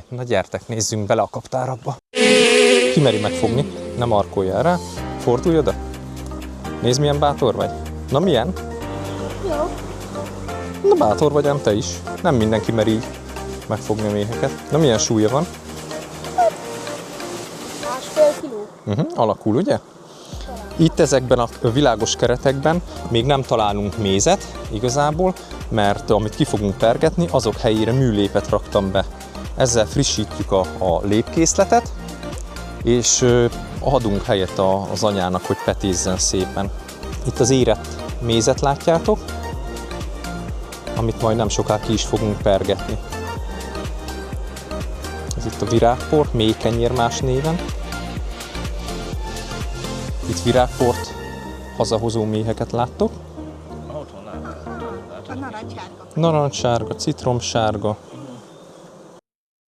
Na gyertek, nézzünk bele a kaptárakba. Ki meri megfogni? Nem markoljál rá. Fordulj oda. Nézd, milyen bátor vagy. Na milyen? Jó. Na bátor vagy ám te is. Nem mindenki meri így megfogni a méheket. Na milyen súlya van? 1,5 kiló. Alakul, ugye? Itt ezekben a világos keretekben még nem találunk mézet igazából, mert amit ki fogunk pergetni, azok helyére műlépet raktam be. Ezzel frissítjük a lépkészletet, és adunk helyet az anyának, hogy petézzen szépen. Itt az érett mézet látjátok, amit majd nem soká ki is fogunk pergetni. Ez itt a virágpor, mély kenyérmás néven. Itt virágport hazahozó méheket láttok. A narancssárga. Narancssárga, citromsárga,